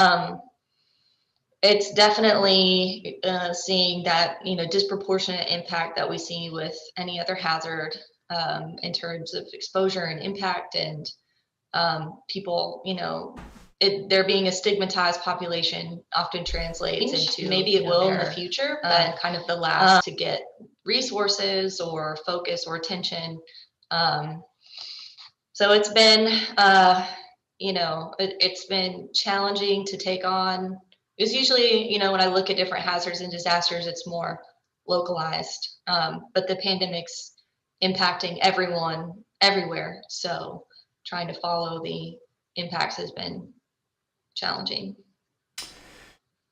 Um, it's definitely seeing that, disproportionate impact that we see with any other hazard, in terms of exposure and impact, and people, there being a stigmatized population often translates into, maybe it will in the future, but kind of the last to get resources or focus or attention. So it's been, it's been challenging to take on. It's usually, when I look at different hazards and disasters, it's more localized, but the pandemic's impacting everyone everywhere. So trying to follow the impacts has been challenging.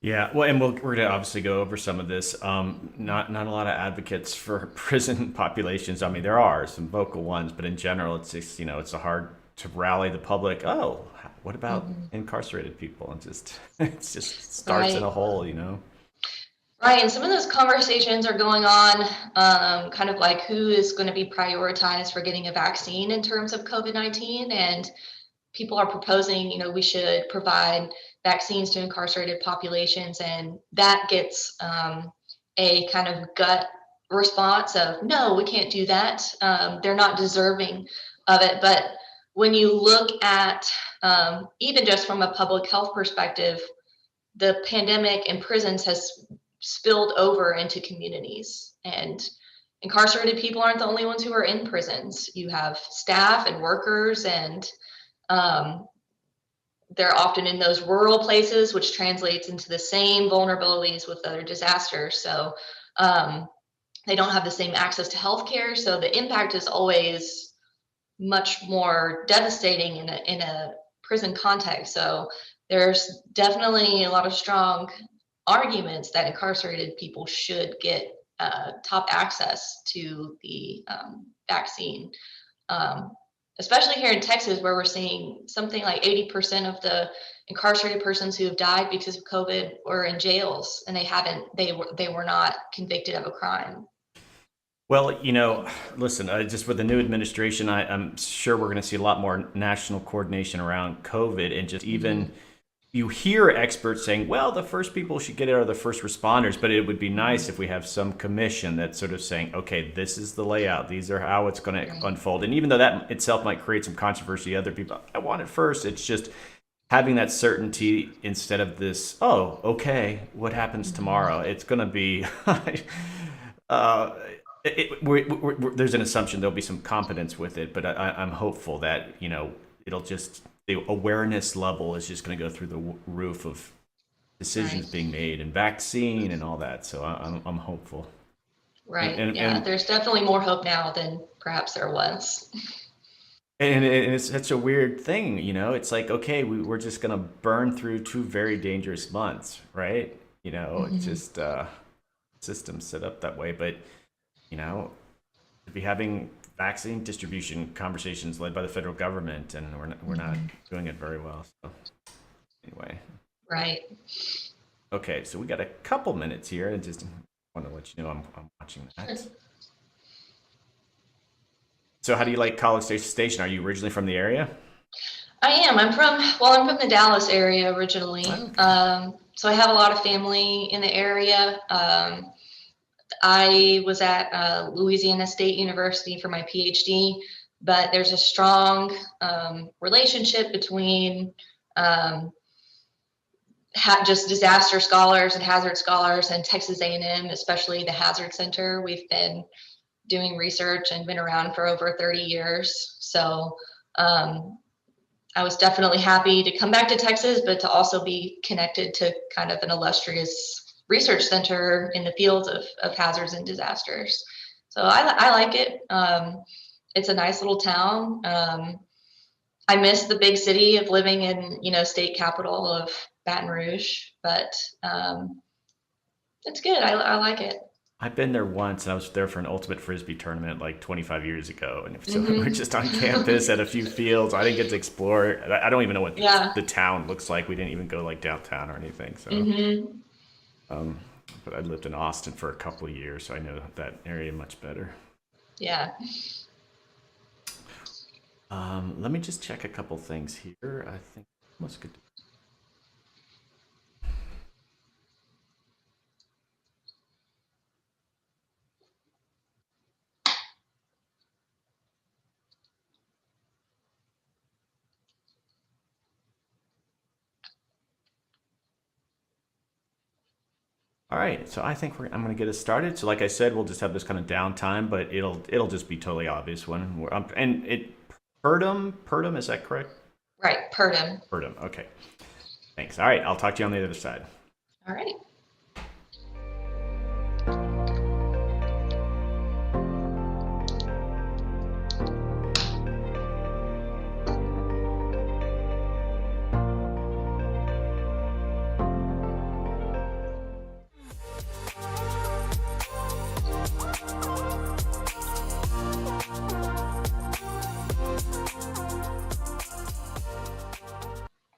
Yeah, well, and we're going to obviously go over some of this. Not a lot of advocates for prison populations. I mean, there are some vocal ones, but in general, it's just, it's hard to rally the public. Oh, what about incarcerated people? And just it just starts in Right. a hole, Right, and some of those conversations are going on, kind of like who is going to be prioritized for getting a vaccine in terms of COVID-19. And people are proposing, we should provide vaccines to incarcerated populations, and that gets a kind of gut response of, no, we can't do that. They're not deserving of it. But when you look at, even just from a public health perspective, the pandemic in prisons has spilled over into communities, and incarcerated people aren't the only ones who are in prisons. You have staff and workers, and um, they're often in those rural places, which translates into the same vulnerabilities with other disasters. So um, they don't have the same access to healthcare. So the impact is always much more devastating in a prison context. So there's definitely a lot of strong arguments that incarcerated people should get top access to the vaccine. Um, Especially here in Texas, where we're seeing something like 80% of the incarcerated persons who have died because of COVID were in jails, and they were not convicted of a crime. Well, listen, just with the new administration, I'm sure we're going to see a lot more national coordination around COVID, and just even you hear experts saying, well, the first people who should get it are the first responders, but it would be nice if we have some commission that's sort of saying, okay, this is the layout, these are how it's going to unfold. And even though that itself might create some controversy, other people, I want it first. It's just having that certainty instead of this, oh, okay, what happens tomorrow? It's going to be, uh, there's an assumption there'll be some competence with it, but I'm hopeful that, it'll just, the awareness level is just going to go through the roof of decisions Right. being made and vaccine and all that. So I'm hopeful. And, Right. and, Yeah. and There's definitely more hope now than perhaps there was. And it's such a weird thing, It's like, okay, we're just gonna burn through 2 very dangerous months, right? It's just systems set up that way. But to be having vaccine distribution conversations led by the federal government, and we're not doing it very well. So anyway, Right. okay, so we got a couple minutes here, and just want to let you know I'm watching that. So how do you like College Station? Are you originally from the area? I am. I'm from the Dallas area originally. Okay. So I have a lot of family in the area. I was at Louisiana State University for my PhD, but there's a strong relationship between um, just disaster scholars and hazard scholars and Texas A&M, especially the Hazard Center. We've been doing research and been around for over 30 years. So um, I was definitely happy to come back to Texas, but to also be connected to kind of an illustrious research center in the fields of hazards and disasters. So I like it. It's a nice little town. I miss the big city of living in, state capital of Baton Rouge, but it's good. I like it. I've been there once, and I was there for an ultimate frisbee tournament like 25 years ago, and so we're Hmm. just on campus at a few fields. I didn't get to explore. I don't even know what Yeah. the town looks like. We didn't even go like downtown or anything. So, Hmm. um, but I lived in Austin for a couple of years, so I know that area much better. Yeah. Let me just check a couple things here. I think almost good. All right, so I think I'm going to get us started. So, like I said, we'll just have this kind of downtime, but it'll just be totally obvious when we're and it Purdom, is that correct? Right, Purdom. Purdom. Okay, thanks. All right, I'll talk to you on the other side. All right.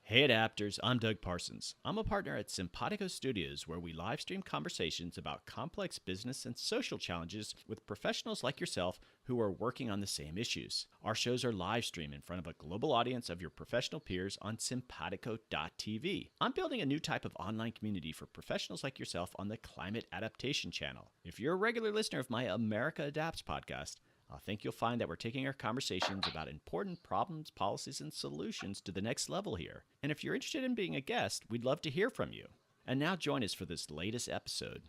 Hey adapters, I'm Doug Parsons. I'm a partner at Simpatico Studios where we live stream conversations about complex business and social challenges with professionals like yourself who are working on the same issues. Our shows are live streamed in front of a global audience of your professional peers on simpatico.tv. I'm building a new type of online community for professionals like yourself on the Climate Adaptation channel. If you're a regular listener of my America Adapts podcast, I think you'll find that we're taking our conversations about important problems, policies, and solutions to the next level here. And if you're interested in being a guest, we'd love to hear from you. And now join us for this latest episode.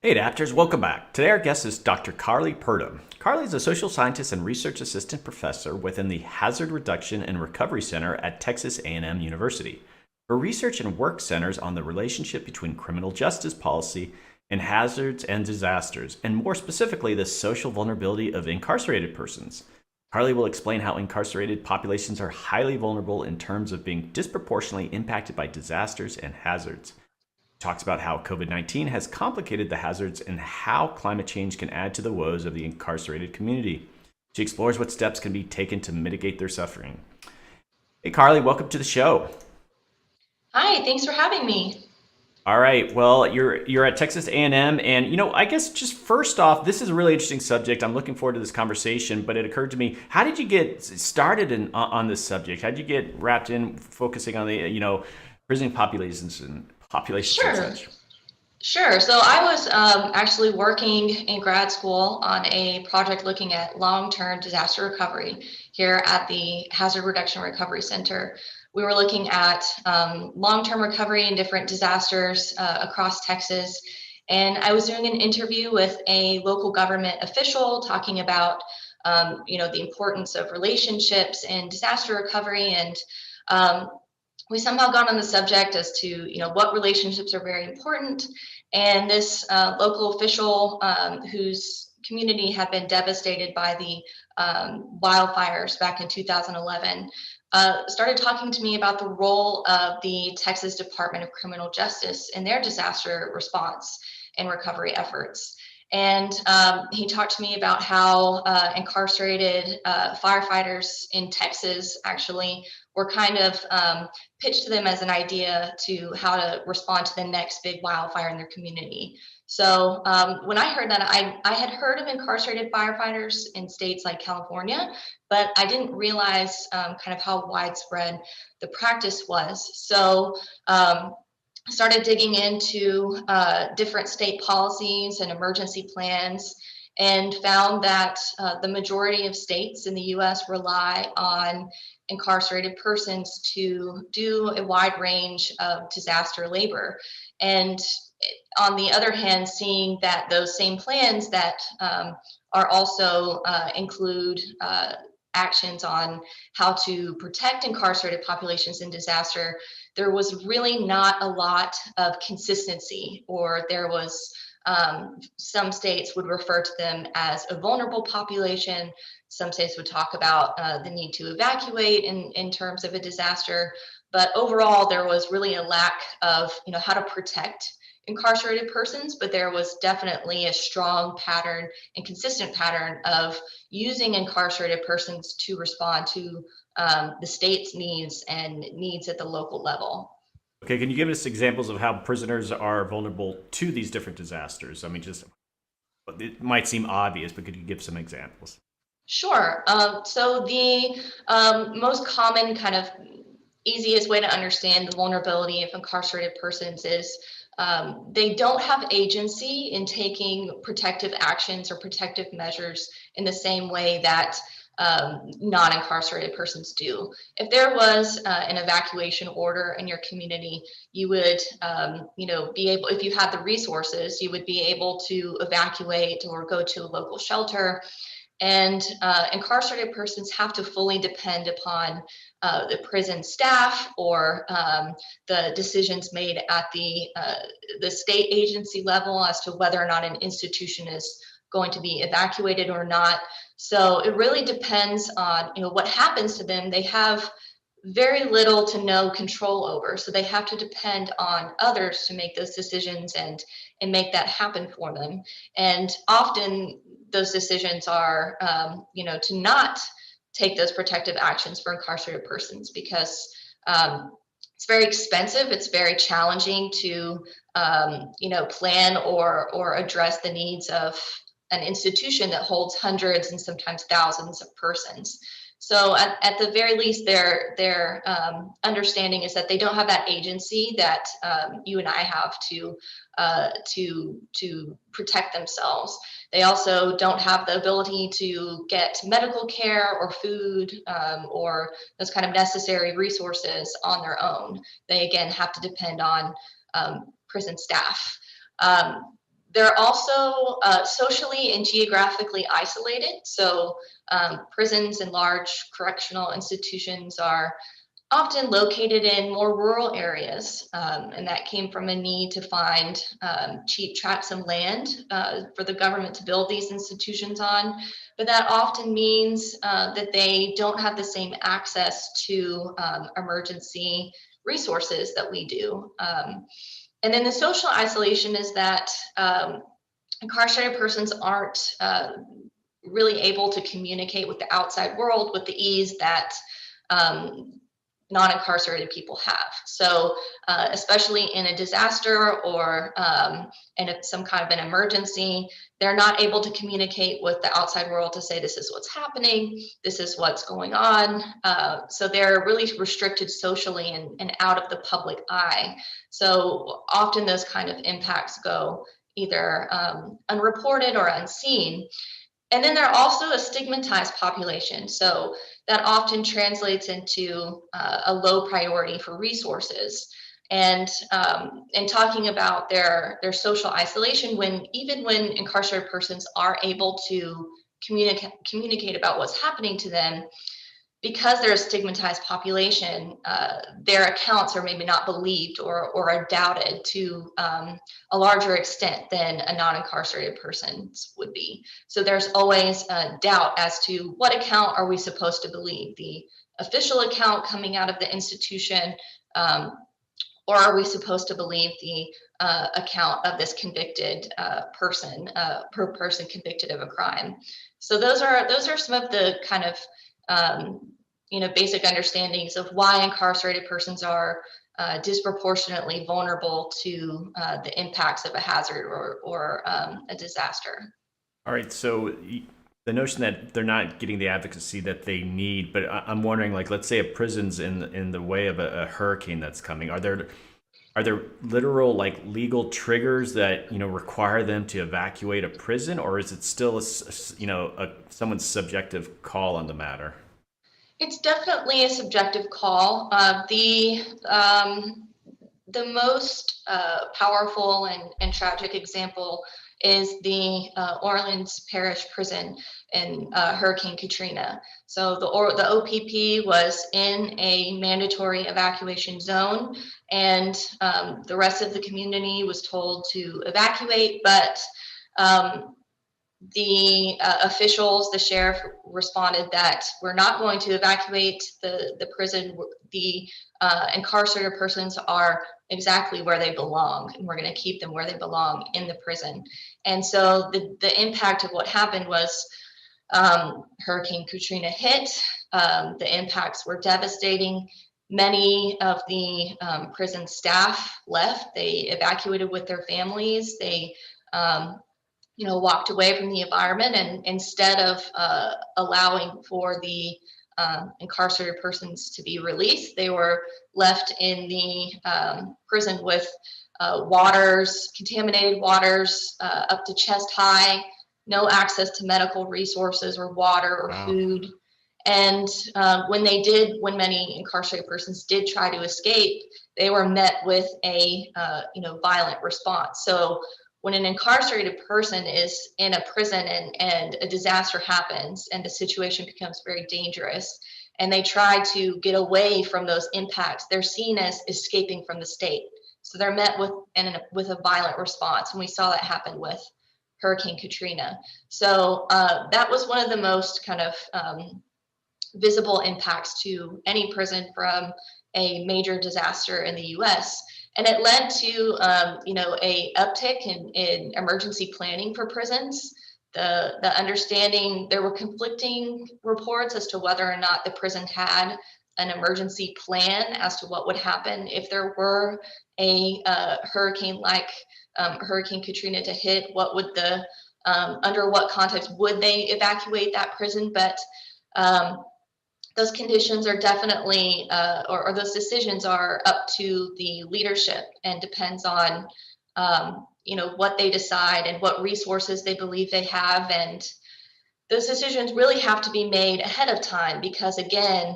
Hey adapters, welcome back. Today our guest is Dr. Carly Purdom. Carly is a social scientist and research assistant professor within the Hazard Reduction and Recovery Center at Texas A&M University. Her research and work centers on the relationship between criminal justice policy and hazards and disasters, and more specifically, the social vulnerability of incarcerated persons. Carly will explain how incarcerated populations are highly vulnerable in terms of being disproportionately impacted by disasters and hazards. Talks about how COVID-19 has complicated the hazards and how climate change can add to the woes of the incarcerated community. She explores what steps can be taken to mitigate their suffering. Hey, Carly, welcome to the show. Hi, thanks for having me. All right, well, you're at Texas A&M, and I guess just first off, this is a really interesting subject. I'm looking forward to this conversation, but it occurred to me, how did you get started on this subject? How did you get wrapped in focusing on the prison populations and such? Sure. So I was actually working in grad school on a project looking at long-term disaster recovery here at the Hazard Reduction Recovery Center. We were looking at long-term recovery in different disasters across Texas. And I was doing an interview with a local government official talking about, the importance of relationships in disaster recovery. And we somehow got on the subject as to, what relationships are very important. And this local official whose community had been devastated by the wildfires back in 2011 started talking to me about the role of the Texas Department of Criminal Justice in their disaster response and recovery efforts. And he talked to me about how incarcerated firefighters in Texas actually were kind of pitched to them as an idea to how to respond to the next big wildfire in their community. So when I heard that, I had heard of incarcerated firefighters in states like California, but I didn't realize kind of how widespread the practice was. So I started digging into different state policies and emergency plans and found that the majority of states in the US rely on incarcerated persons to do a wide range of disaster labor. And on the other hand, seeing that those same plans that are also include actions on how to protect incarcerated populations in disaster, there was really not a lot of consistency, or there was some states would refer to them as a vulnerable population. Some states would talk about the need to evacuate in terms of a disaster. But overall, there was really a lack of how to protect incarcerated persons, but there was definitely a strong pattern and consistent pattern of using incarcerated persons to respond to the state's needs and needs at the local level. Okay, can you give us examples of how prisoners are vulnerable to these different disasters? I mean, just it might seem obvious, but could you give some examples? Sure. So the most common kind of easiest way to understand the vulnerability of incarcerated persons is they don't have agency in taking protective actions or protective measures in the same way that non-incarcerated persons do. If there was an evacuation order in your community, you would, be able, if you had the resources, you would be able to evacuate or go to a local shelter. And incarcerated persons have to fully depend upon the prison staff or the decisions made at the state agency level as to whether or not an institution is going to be evacuated or not. So it really depends on what happens to them. They have very little to no control over, so they have to depend on others to make those decisions and make that happen for them. And often those decisions are to not take those protective actions for incarcerated persons because it's very expensive. It's very challenging to plan or address the needs of an institution that holds hundreds and sometimes thousands of persons. So at the very least, their understanding is that they don't have that agency that you and I have to protect themselves. They also don't have the ability to get medical care or food or those kind of necessary resources on their own. They again have to depend on prison staff. They're also socially and geographically isolated. So prisons and large correctional institutions are often located in more rural areas. And that came from a need to find cheap tracts of land for the government to build these institutions on. But that often means that they don't have the same access to emergency resources that we do. And then the social isolation is that incarcerated persons aren't really able to communicate with the outside world with the ease that non-incarcerated people have. So especially in a disaster or in some kind of an emergency, they're not able to communicate with the outside world to say, this is what's happening, this is what's going on. So they're really restricted socially and out of the public eye. So often those kind of impacts go either unreported or unseen. And then they're also a stigmatized population. So that often translates into a low priority for resources. And talking about their social isolation, even when incarcerated persons are able to communicate about what's happening to them, because they're a stigmatized population, their accounts are maybe not believed or are doubted to a larger extent than a non-incarcerated person's would be. So there's always a doubt as to what account are we supposed to believe, the official account coming out of the institution, or are we supposed to believe the account of this convicted person, per person convicted of a crime. So those are some of the kind of basic understandings of why incarcerated persons are disproportionately vulnerable to the impacts of a hazard or a disaster. All right, so the notion that they're not getting the advocacy that they need, but I'm wondering, like, let's say a prison's in the way of a hurricane that's coming. Are there literal, like, legal triggers that require them to evacuate a prison, or is it still someone's subjective call on the matter? It's definitely a subjective call. The most powerful and tragic example is the Orleans Parish Prison in Hurricane Katrina. So the OPP was in a mandatory evacuation zone, and the rest of the community was told to evacuate, but the officials, the sheriff responded that we're not going to evacuate the prison. The incarcerated persons are exactly where they belong, and we're going to keep them where they belong, in the prison. And so the impact of what happened was Hurricane Katrina hit. The impacts were devastating. Many of the prison staff left. They evacuated with their families. They walked away from the environment, and instead of allowing for the incarcerated persons to be released, they were left in the prison with waters, contaminated waters up to chest high, no access to medical resources or water or food. And when many incarcerated persons did try to escape, they were met with a violent response. So when an incarcerated person is in a prison and a disaster happens and the situation becomes very dangerous and they try to get away from those impacts, they're seen as escaping from the state. So they're met with a violent response. And we saw that happen with Hurricane Katrina. So that was one of the most kind of visible impacts to any prison from a major disaster in the US. And it led to a uptick in emergency planning for prisons. The understanding, there were conflicting reports as to whether or not the prison had an emergency plan as to what would happen if there were a hurricane like Hurricane Katrina to hit. What would under what context would they evacuate that prison? But those conditions are definitely, or those decisions are up to the leadership and depends on, what they decide and what resources they believe they have. And those decisions really have to be made ahead of time because, again,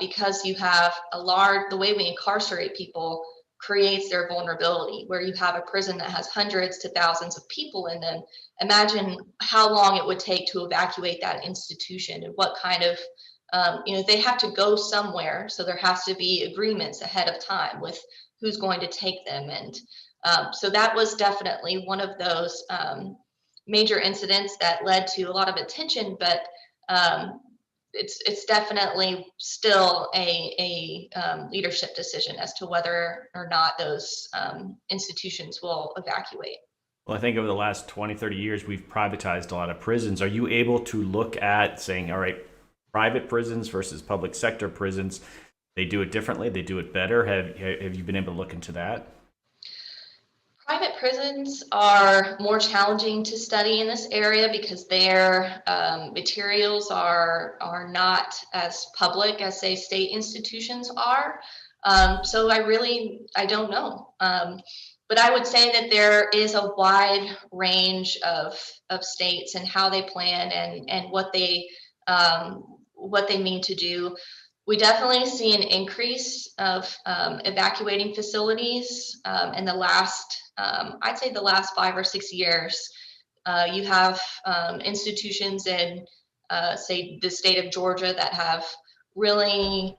because you have the way we incarcerate people creates their vulnerability. Where you have a prison that has hundreds to thousands of people in them, imagine how long it would take to evacuate that institution and what kind of they have to go somewhere, so there has to be agreements ahead of time with who's going to take them. And so that was definitely one of those major incidents that led to a lot of attention, but it's definitely still a leadership decision as to whether or not those institutions will evacuate. Well, I think over the last 20, 30 years, we've privatized a lot of prisons. Are you able to look at saying, all right, private prisons versus public sector prisons, they do it differently, they do it better? Have you been able to look into that? Private prisons are more challenging to study in this area because their materials are not as public as, say, state institutions are. So I don't know. But I would say that there is a wide range of states and how they plan and what they mean to do. We definitely see an increase of evacuating facilities in the last, I'd say the last 5 or 6 years. You have institutions in, say, the state of Georgia that have really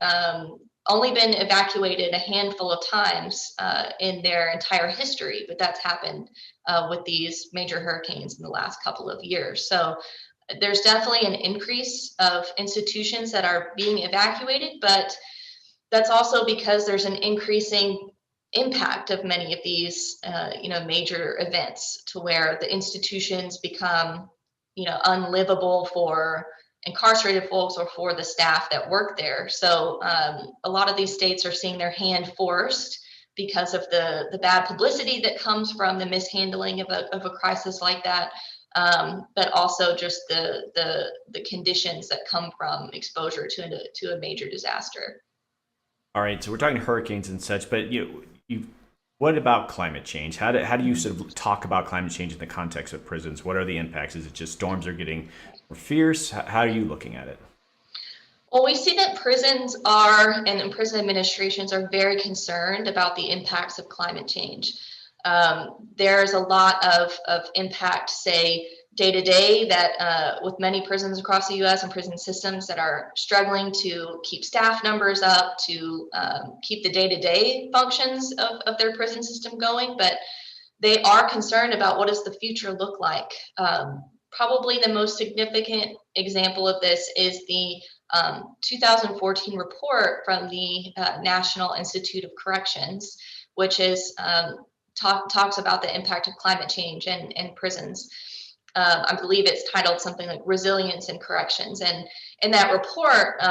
only been evacuated a handful of times in their entire history, but that's happened with these major hurricanes in the last couple of years. So there's definitely an increase of institutions that are being evacuated, but that's also because there's an increasing impact of many of these, major events to where the institutions become, unlivable for incarcerated folks or for the staff that work there. So a lot of these states are seeing their hand forced because of the bad publicity that comes from the mishandling of a crisis like that. But also just the conditions that come from exposure to a major disaster. All right, so we're talking hurricanes and such, but what about climate change? How do you sort of talk about climate change in the context of prisons? What are the impacts? Is it just storms are getting more fierce? How are you looking at it? Well, we see that prisons and prison administrations are very concerned about the impacts of climate change. There's a lot of impact, say, day to day that with many prisons across the U.S. and prison systems that are struggling to keep staff numbers up, to keep the day-to-day functions of their prison system going, but they are concerned about what does the future look like. Probably the most significant example of this is the 2014 report from the National Institute of Corrections, which is talks about the impact of climate change in prisons. I believe it's titled something like Resilience in Corrections. And in that report,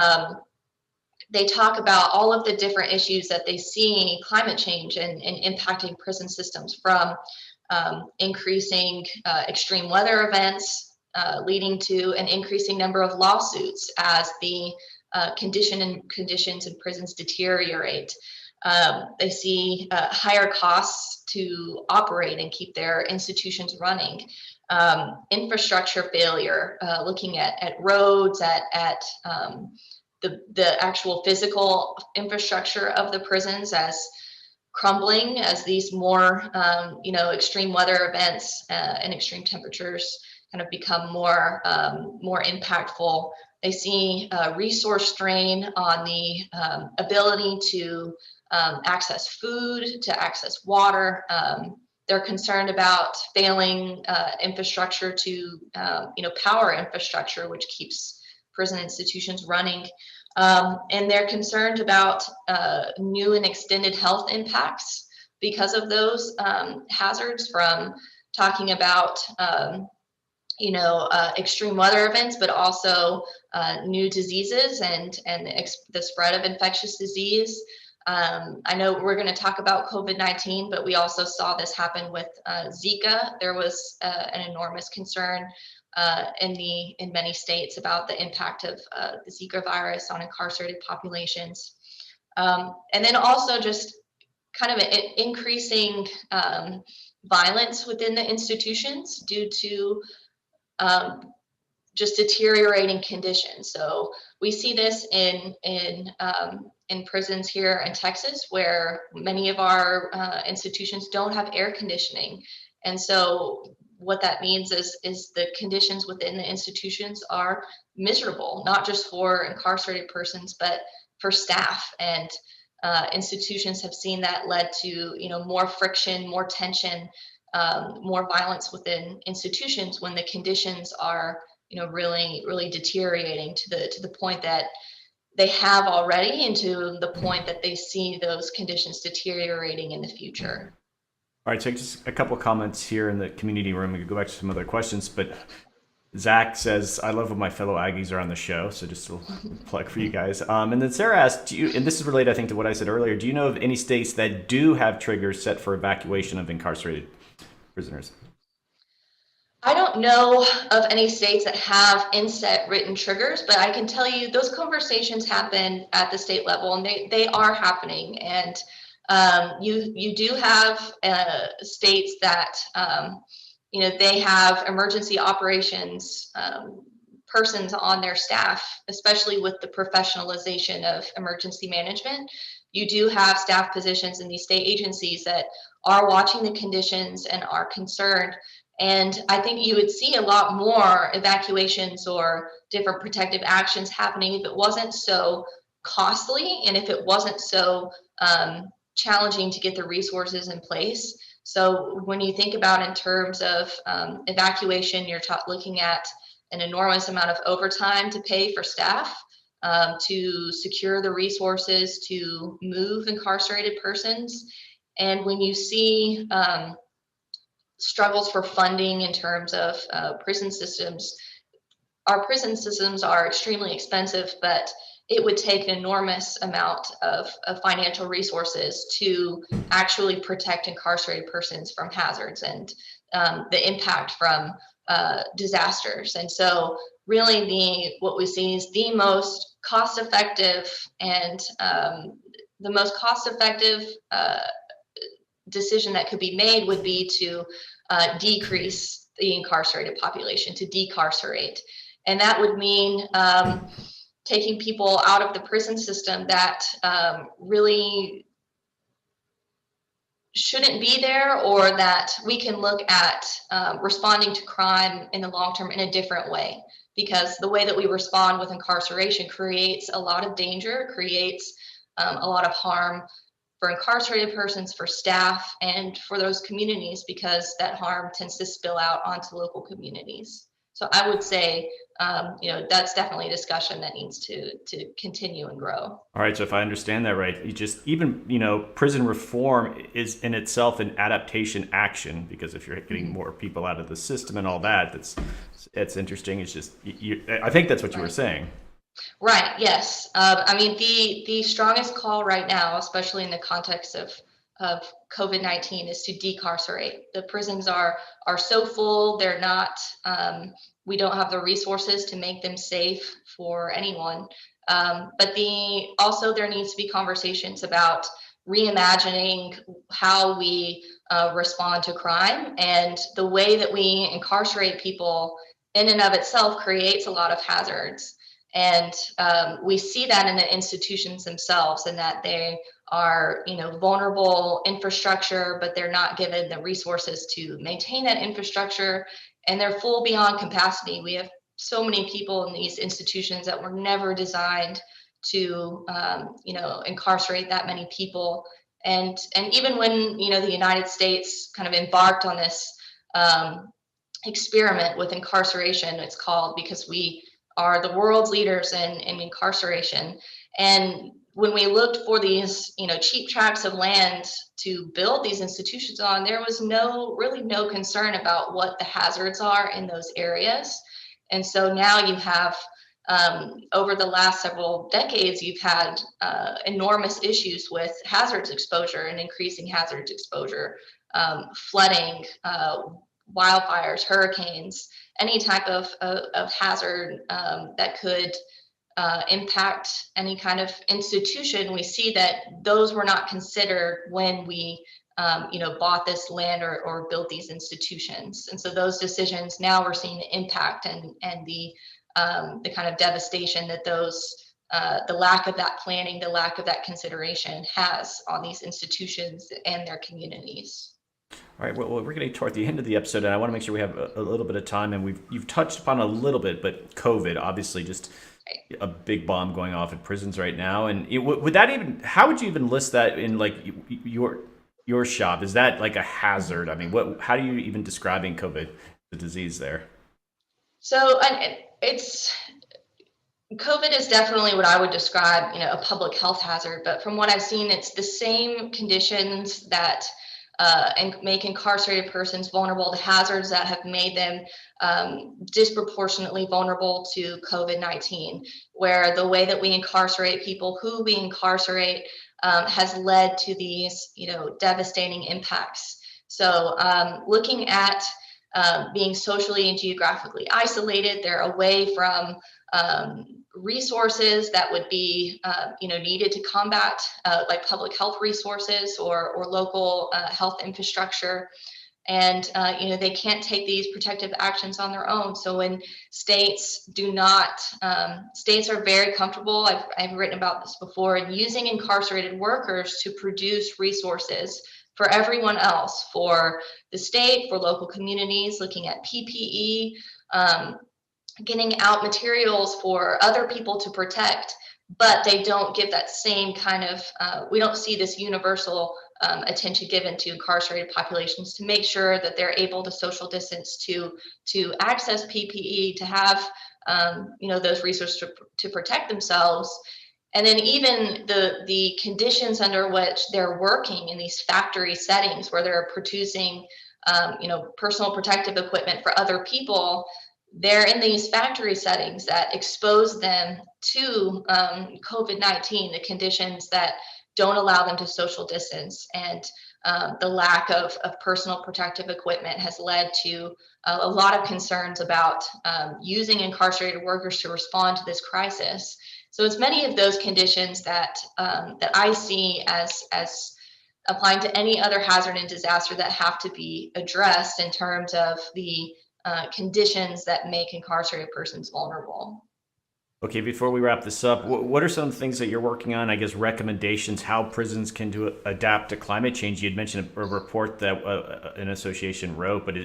they talk about all of the different issues that they see climate change and impacting prison systems, from increasing extreme weather events, leading to an increasing number of lawsuits as the conditions in prisons deteriorate. They see higher costs to operate and keep their institutions running. Infrastructure failure, looking at roads, at the actual physical infrastructure of the prisons as crumbling as these more extreme weather events and extreme temperatures kind of become more impactful. They see resource strain on the ability to access food, to access water. They're concerned about failing infrastructure to power infrastructure, which keeps prison institutions running. And they're concerned about new and extended health impacts because of those hazards, from talking about extreme weather events, but also new diseases and the spread of infectious disease. I know we're going to talk about COVID-19, but we also saw this happen with Zika. There was an enormous concern in many states about the impact of the Zika virus on incarcerated populations. And then also just kind of increasing violence within the institutions due to just deteriorating conditions. So we see this in prisons here in Texas, where many of our institutions don't have air conditioning. And so what that means is the conditions within the institutions are miserable, not just for incarcerated persons, but for staff. And institutions have seen that led to more friction, more tension, more violence within institutions when the conditions are really deteriorating to the point that they have already, and to the point that they see those conditions deteriorating in the future. All right, so just a couple of comments here in the community room. We could go back to some other questions, but Zach says, I love when my fellow Aggies are on the show, so just a little plug for you guys. And then Sarah asked, and this is related, I think, to what I said earlier, do you know of any states that do have triggers set for evacuation of incarcerated prisoners? I don't know of any states that have inset written triggers, but I can tell you those conversations happen at the state level, and they are happening. And you do have states that they have emergency operations persons on their staff, especially with the professionalization of emergency management. You do have staff positions in these state agencies that are watching the conditions and are concerned. And I think you would see a lot more evacuations or different protective actions happening if it wasn't so costly, and if it wasn't so challenging to get the resources in place. So when you think about in terms of evacuation, you're looking at an enormous amount of overtime to pay for staff to secure the resources to move incarcerated persons. And when you see struggles for funding in terms of prison systems, our prison systems are extremely expensive, but it would take an enormous amount of financial resources to actually protect incarcerated persons from hazards and the impact from disasters. And so really what we see is the most cost-effective and the most cost-effective decision that could be made would be to decrease the incarcerated population, to decarcerate. And that would mean taking people out of the prison system that really shouldn't be there, or that we can look at responding to crime in the long term in a different way. Because the way that we respond with incarceration creates a lot of danger, creates a lot of harm for incarcerated persons, for staff, and for those communities, because that harm tends to spill out onto local communities. So I would say, that's definitely a discussion that needs to continue and grow. All right, so if I understand that right, prison reform is in itself an adaptation action, because if you're getting more people out of the system and all that, it's interesting. It's just, I think that's what you were saying. Right. Yes. I mean, the strongest call right now, especially in the context of COVID-19, is to decarcerate. The prisons are so full. They're not. We don't have the resources to make them safe for anyone. But also there needs to be conversations about reimagining how we respond to crime. And the way that we incarcerate people in and of itself creates a lot of hazards. And we see that in the institutions themselves, and that they are, vulnerable infrastructure, but they're not given the resources to maintain that infrastructure, and they're full beyond capacity. We have so many people in these institutions that were never designed to, incarcerate that many people. And even when, the United States kind of embarked on this experiment with incarceration, it's called, because we are the world's leaders in incarceration. And when we looked for these, cheap tracts of land to build these institutions on, there was really no concern about what the hazards are in those areas. And so now you have, over the last several decades, you've had enormous issues with hazards exposure and increasing hazards exposure, flooding, wildfires, hurricanes, any type of hazard that could impact any kind of institution. We see that those were not considered when we bought this land or built these institutions. And so those decisions, now we're seeing the impact and the kind of devastation that the lack of that planning, the lack of that consideration has on these institutions and their communities. All right, well, we're getting toward the end of the episode, and I want to make sure we have a little bit of time. And you've touched upon a little bit, but COVID, obviously, just a big bomb going off in prisons right now. And how would you even list that in like your shop? Is that like a hazard? I mean, how do you even describing COVID, the disease there? So COVID is definitely what I would describe, a public health hazard. But from what I've seen, it's the same conditions that and make incarcerated persons vulnerable to hazards that have made them disproportionately vulnerable to COVID-19, where the way that we incarcerate people, who we incarcerate, has led to these, devastating impacts. So looking at being socially and geographically isolated, they're away from resources that would be, needed to combat, like public health resources or local health infrastructure. And, they can't take these protective actions on their own. So when states states are very comfortable, I've written about this before, in using incarcerated workers to produce resources for everyone else, for the state, for local communities, looking at PPE, getting out materials for other people to protect, but they don't give that same kind of, we don't see this universal attention given to incarcerated populations to make sure that they're able to social distance, to access PPE, to have, those resources to protect themselves. And then even the conditions under which they're working in these factory settings where they're producing, personal protective equipment for other people, they're in these factory settings that expose them to COVID-19, the conditions that don't allow them to social distance. And the lack of personal protective equipment has led to a lot of concerns about using incarcerated workers to respond to this crisis. So it's many of those conditions that I see as applying to any other hazard and disaster that have to be addressed in terms of the conditions that make incarcerated persons vulnerable. Okay, before we wrap this up, what are some of the things that you're working on? I guess recommendations, how prisons can adapt to climate change. You had mentioned a report that an association wrote, but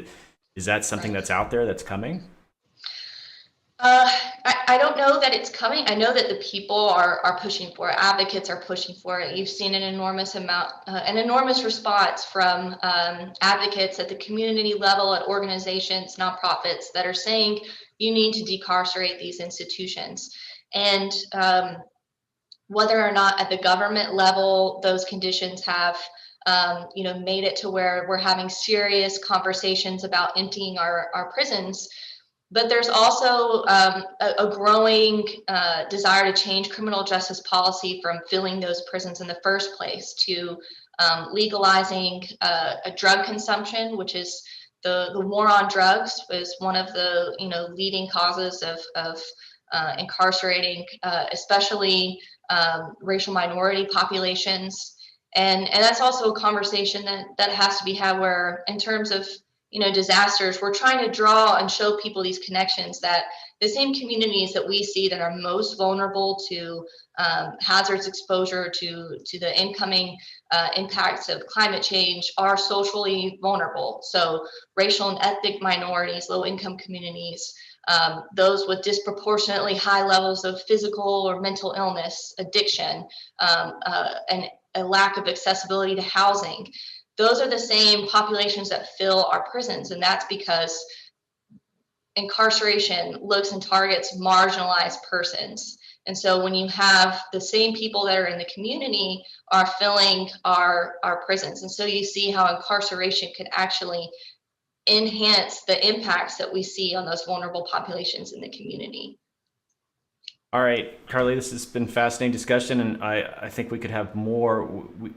is that something that's out there that's coming? I don't know that it's coming. I know that the people are pushing for it. Advocates are pushing for it. You've seen an enormous response from advocates at the community level, at organizations, nonprofits that are saying you need to decarcerate these institutions. And whether or not at the government level those conditions have made it to where we're having serious conversations about emptying our prisons. But there's also a growing desire to change criminal justice policy from filling those prisons in the first place to legalizing a drug consumption, which is the war on drugs is one of the leading causes of incarcerating, especially racial minority populations. And that's also a conversation that has to be had, where in terms of, disasters, we're trying to draw and show people these connections, that the same communities that we see that are most vulnerable to hazards exposure to the incoming impacts of climate change are socially vulnerable. So racial and ethnic minorities, low income communities, those with disproportionately high levels of physical or mental illness, addiction, and a lack of accessibility to housing. Those are the same populations that fill our prisons, and that's because incarceration looks and targets marginalized persons. And so when you have the same people that are in the community are filling our prisons, and so you see how incarceration can actually enhance the impacts that we see on those vulnerable populations in the community. All right, Carly, this has been fascinating discussion, and I think we could have more.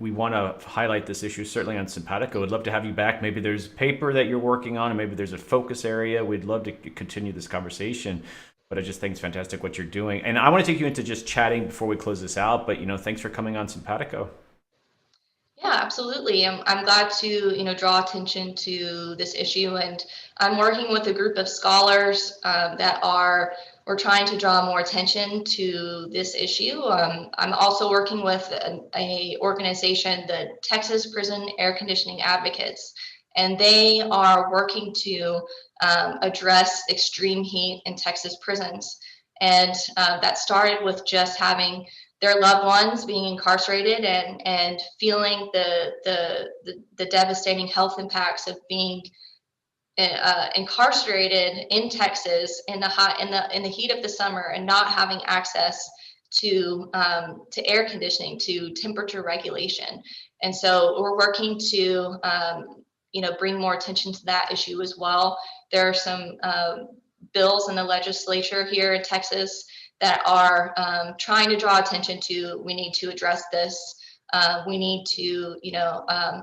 We want to highlight this issue certainly on Simpatico. I'd love to have you back. Maybe there's a paper that you're working on, and maybe there's a focus area. We'd love to continue this conversation. But I just think it's fantastic what you're doing. And I want to take you into just chatting before we close this out. But, thanks for coming on Simpatico. Yeah, absolutely. I'm glad to, draw attention to this issue. And I'm working with a group of scholars we're trying to draw more attention to this issue. I'm also working with a organization, the Texas Prison Air Conditioning Advocates, and they are working to address extreme heat in Texas prisons. And that started with just having their loved ones being incarcerated and feeling the devastating health impacts of being incarcerated in Texas in the heat of the summer and not having access to air conditioning, to temperature regulation. And so we're working to bring more attention to that issue as well. There are some bills in the legislature here in Texas that are trying to draw attention to, we need to address this. We need to,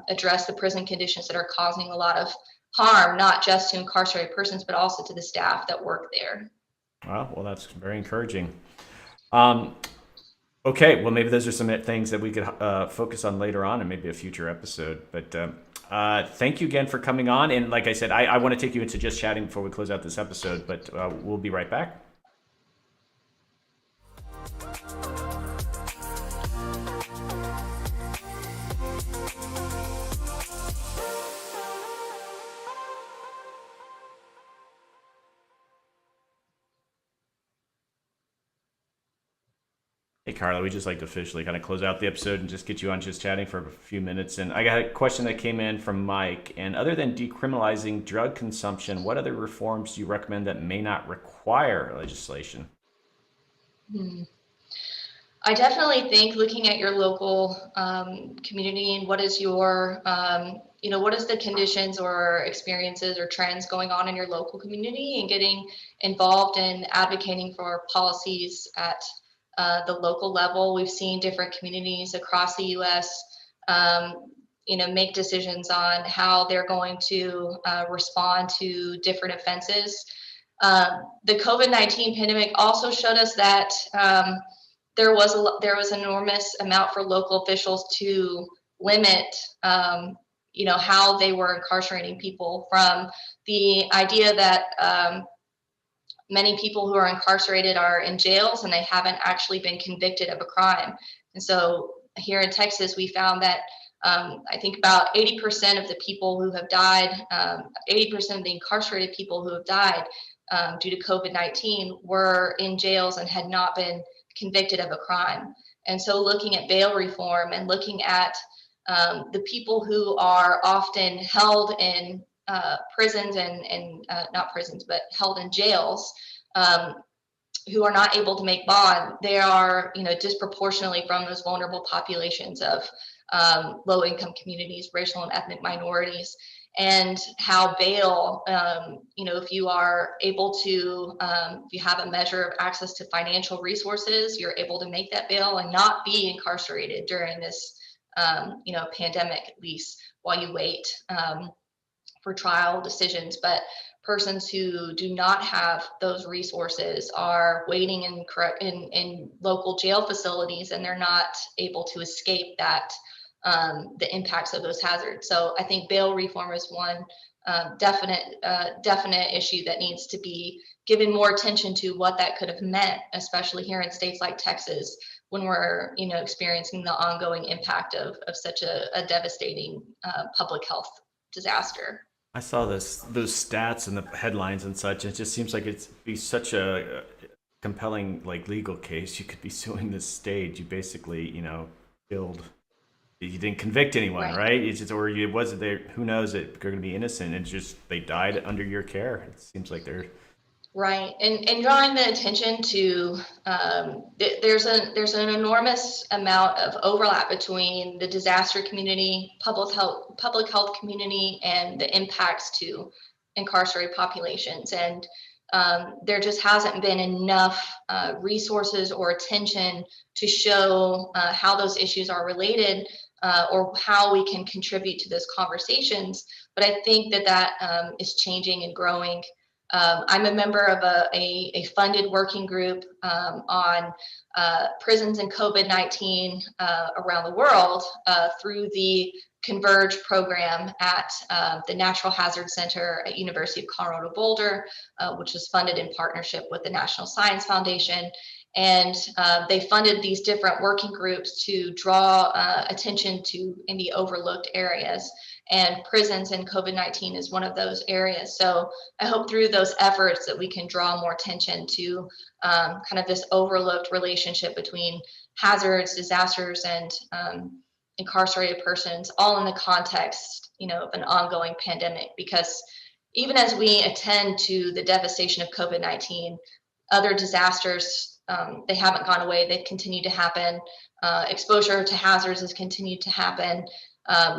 address the prison conditions that are causing a lot of harm, not just to incarcerated persons, but also to the staff that work there. Wow, well, that's very encouraging. Okay, well, maybe those are some things that we could focus on later on in maybe a future episode. But thank you again for coming on. And like I said, I want to take you into just chatting before we close out this episode, but we'll be right back. Hey, Carla, we just like to officially kind of close out the episode and just get you on just chatting for a few minutes. And I got a question that came in from Mike. And other than decriminalizing drug consumption, what other reforms do you recommend that may not require legislation? I definitely think looking at your local community and what is your, what is the conditions or experiences or trends going on in your local community, and getting involved in advocating for policies at the local level. We've seen different communities across the U.S. Make decisions on how they're going to respond to different offenses. The COVID-19 pandemic also showed us that there was an enormous amount for local officials to limit, how they were incarcerating people, from the idea that many people who are incarcerated are in jails and they haven't actually been convicted of a crime. And so here in Texas, we found that I think about 80% of the people who have died, 80% of the incarcerated people who have died due to COVID-19 were in jails and had not been convicted of a crime. And so looking at bail reform and looking at the people who are often held in prisons and not prisons, but held in jails, who are not able to make bond, they are, disproportionately from those vulnerable populations of low-income communities, racial and ethnic minorities, and how bail, if you are able to, if you have a measure of access to financial resources, you're able to make that bail and not be incarcerated during this, pandemic, at least while you wait for trial decisions. But persons who do not have those resources are waiting in local jail facilities, and they're not able to escape that the impacts of those hazards. So I think bail reform is one definite issue that needs to be given more attention to what that could have meant, especially here in states like Texas, when we're experiencing the ongoing impact of such a devastating public health disaster. I saw those stats and the headlines and such. It just seems like it'd be such a compelling legal case. You could be suing this state. You basically killed. You didn't convict anyone, right? It's just, or it wasn't there. Who knows? They're going to be innocent. It's just they died under your care. It seems like they're right. And drawing the attention to there's an enormous amount of overlap between the disaster community, public health community, and the impacts to incarcerated populations. And there just hasn't been enough resources or attention to show how those issues are related. Or how we can contribute to those conversations. But I think that is changing and growing. I'm a member of a funded working group on prisons and COVID-19 around the world through the Converge program at the Natural Hazard Center at University of Colorado Boulder, which is funded in partnership with the National Science Foundation. And they funded these different working groups to draw attention to any overlooked areas. And prisons and COVID-19 is one of those areas. So I hope through those efforts that we can draw more attention to kind of this overlooked relationship between hazards, disasters, and incarcerated persons, all in the context, of an ongoing pandemic. Because even as we attend to the devastation of COVID-19, other disasters, they haven't gone away. They've continued to happen. Exposure to hazards has continued to happen.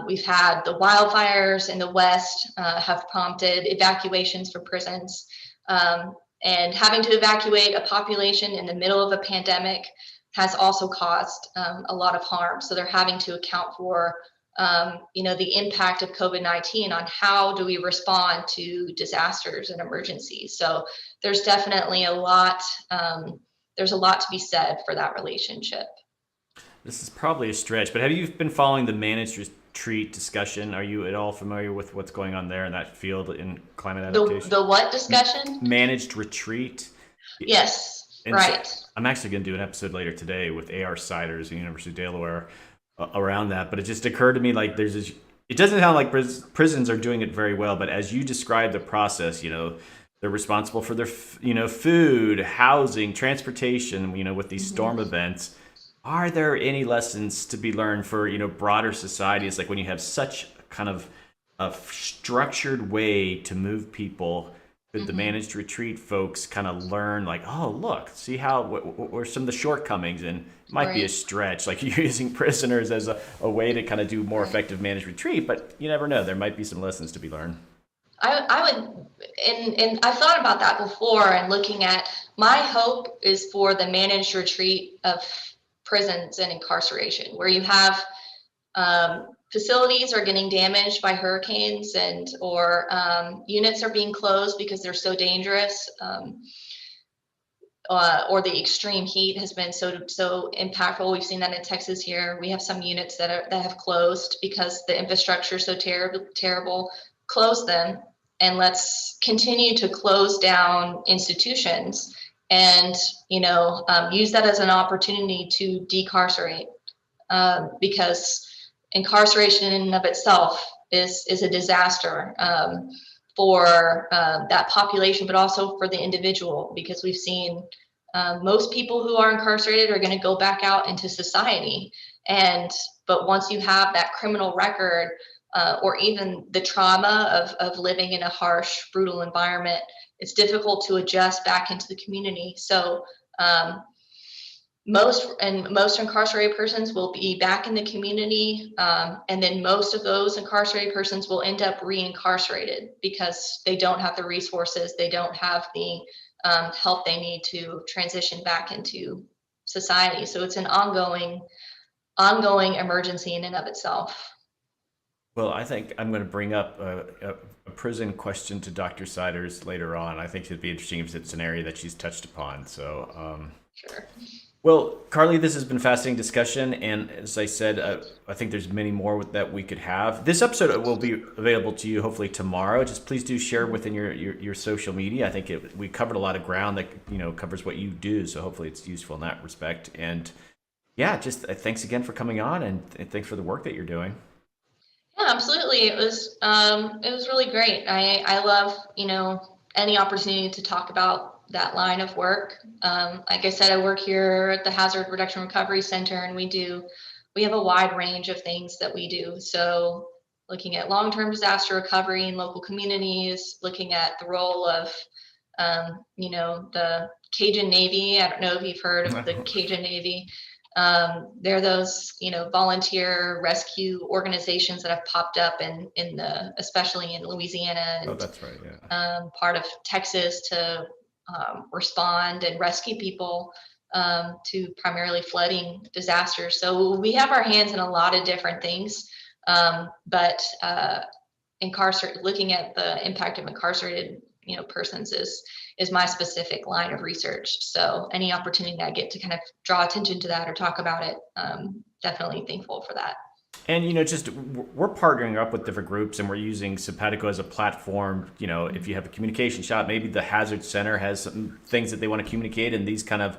We've had the wildfires in the West have prompted evacuations for prisons. And having to evacuate a population in the middle of a pandemic has also caused a lot of harm. So they're having to account for the impact of COVID-19 on how do we respond to disasters and emergencies. So there's definitely a lot to be said for that relationship. This is probably a stretch, but have you been following the managed retreat discussion? Are you at all familiar with what's going on there in that field in climate adaptation? The what discussion? Managed retreat. Yes, and right. So I'm actually going to do an episode later today with A.R. Siders, the University of Delaware, around that. But it just occurred to me it doesn't sound like prisons are doing it very well, but as you describe the process, they're responsible for their, food, housing, transportation, with these storm events. Are there any lessons to be learned for, broader societies? Like when you have such kind of a structured way to move people, could the managed retreat folks kind of learn oh, look, see how, where some of the shortcomings, and it might be a stretch, like you're using prisoners as a way to kind of do more effective managed retreat, but you never know. There might be some lessons to be learned. I would, and I've thought about that before, and looking at, my hope is for the managed retreat of prisons and incarceration, where you have facilities are getting damaged by hurricanes or units are being closed because they're so dangerous, or the extreme heat has been so impactful. We've seen that in Texas here. We have some units that have closed because the infrastructure is so terrible. Close them, and let's continue to close down institutions and use that as an opportunity to decarcerate, because incarceration in and of itself is a disaster for that population, but also for the individual, because we've seen most people who are incarcerated are going to go back out into society, but once you have that criminal record, or even the trauma of living in a harsh, brutal environment, it's difficult to adjust back into the community. So most incarcerated persons will be back in the community, and then most of those incarcerated persons will end up reincarcerated because they don't have the resources, they don't have the help they need to transition back into society. So it's an ongoing emergency in and of itself. Well, I think I'm going to bring up a prison question to Dr. Siders later on. I think it'd be interesting if it's an area that she's touched upon. So, Sure. Well, Carly, this has been a fascinating discussion, and as I said, I think there's many more that we could have. This episode will be available to you hopefully tomorrow. Just please do share within your social media. I think we covered a lot of ground that covers what you do, so hopefully it's useful in that respect. And yeah, just thanks again for coming on, and thanks for the work that you're doing. Yeah, absolutely. It was really great. I love, any opportunity to talk about that line of work. Like I said, I work here at the Hazard Reduction Recovery Center, and we have a wide range of things that we do. So looking at long-term disaster recovery in local communities, looking at the role of, the Cajun Navy. I don't know if you've heard of the Cajun Navy. They're those, volunteer rescue organizations that have popped up especially in Louisiana and that's right, yeah. Part of Texas to respond and rescue people to primarily flooding disasters. So we have our hands in a lot of different things, but looking at the impact of incarcerated, persons is my specific line of research. So any opportunity I get to kind of draw attention to that or talk about it, definitely thankful for that. And just we're partnering up with different groups, and we're using Simpatico as a platform. If you have a communication shop, maybe the Hazard Center has some things that they want to communicate, and these kind of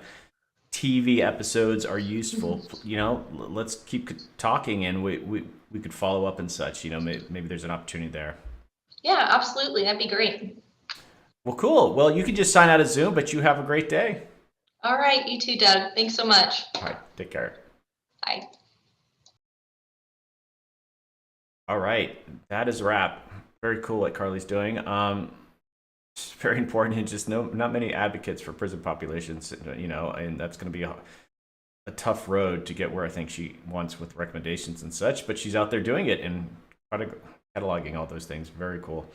TV episodes are useful. Let's keep talking, and we could follow up and such. Maybe there's an opportunity there. Yeah, absolutely. That'd be great. Well, cool. Well, you can just sign out of Zoom, but you have a great day. All right. You too, Doug. Thanks so much. All right. Take care. Bye. All right. That is a wrap. Very cool what Carly's doing. It's very important, and just not many advocates for prison populations, and that's going to be a tough road to get where I think she wants with recommendations and such, but she's out there doing it and cataloging all those things. Very cool.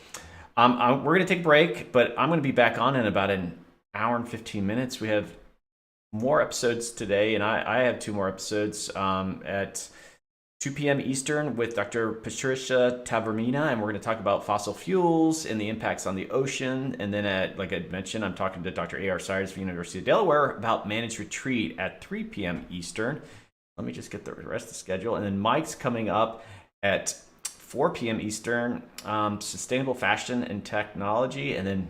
We're going to take a break, but I'm going to be back on in about an hour and 15 minutes. We have more episodes today, and I have 2 more episodes at 2 p.m. Eastern with Dr. Patricia Tavermina, and we're going to talk about fossil fuels and the impacts on the ocean. And then, like I mentioned, I'm talking to Dr. A.R. Sires from the University of Delaware about managed retreat at 3 p.m. Eastern. Let me just get the rest of the schedule. And then Mike's coming up at 4 p.m. Eastern, sustainable fashion and technology. And then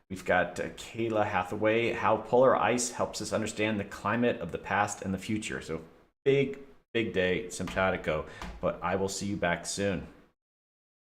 we've got Kayla Hathaway, how polar ice helps us understand the climate of the past and the future. So big day, simpatico. But I will see you back soon.